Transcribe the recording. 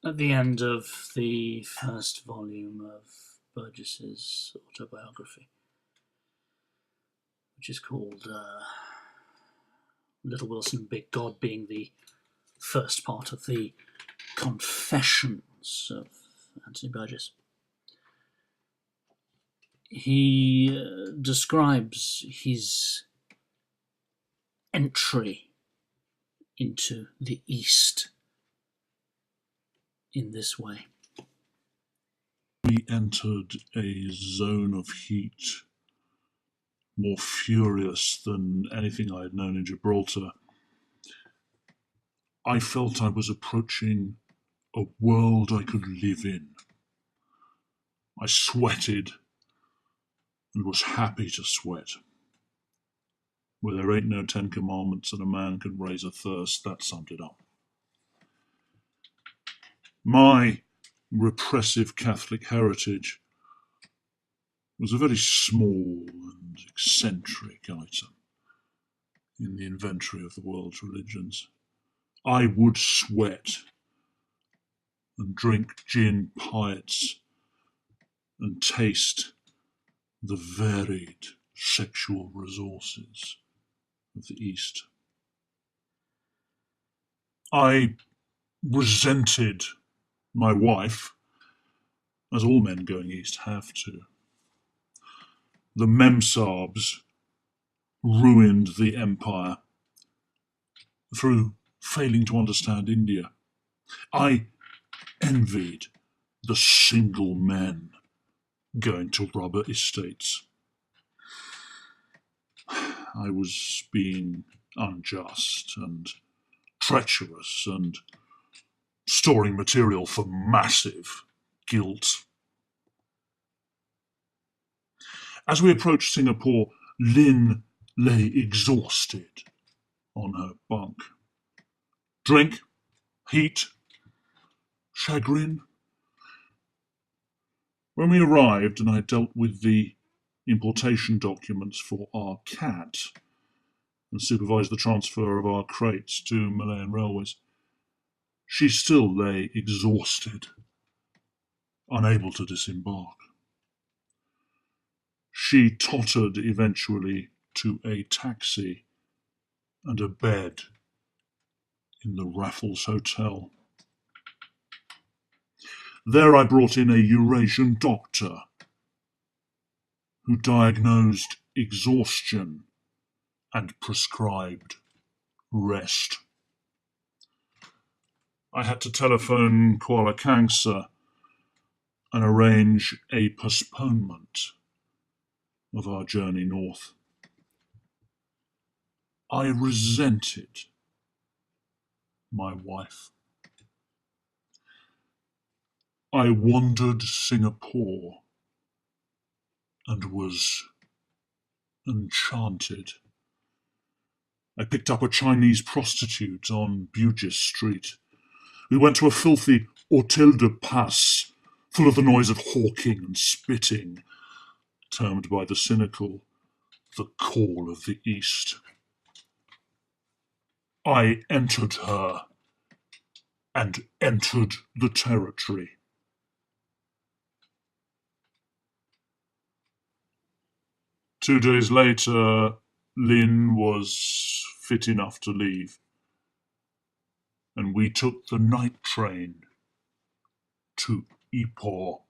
At the end of the first volume of Burgess's autobiography, which is called Little Wilson, Big God, being the first part of the Confessions of Anthony Burgess. He describes his entry into the East in this way. We entered a zone of heat more furious than anything I had known in Gibraltar. I felt I was approaching a world I could live in. I sweated and was happy to sweat. Where there ain't no 10 commandments and a man can raise a thirst, that summed it up. My repressive Catholic heritage was a very small and eccentric item in the inventory of the world's religions. I would sweat and drink gin pahits and taste the varied sexual resources of the East. I resented my wife, as all men going east have to. The Memsahibs ruined the empire through failing to understand India. I envied the single men going to rubber estates. I was being unjust and treacherous and storing material for massive guilt. As we approached Singapore, Lynn lay exhausted on her bunk. Drink, heat, chagrin. When we arrived and I dealt with the importation documents for our cat and supervised the transfer of our crates to Malayan Railways, she still lay exhausted, unable to disembark. She tottered eventually to a taxi and a bed in the Raffles Hotel. There I brought in a Eurasian doctor who diagnosed exhaustion and prescribed rest. I had to telephone Kuala Kangsar and arrange a postponement of our journey north. I resented my wife. I wandered Singapore and was enchanted. I picked up a Chinese prostitute on Bugis Street. We went to a filthy Hotel de Passe, full of the noise of hawking and spitting, termed by the cynical the call of the East. I entered her and entered the territory. Two days later, Lynn was fit enough to leave, and we took the night train to Ipoh.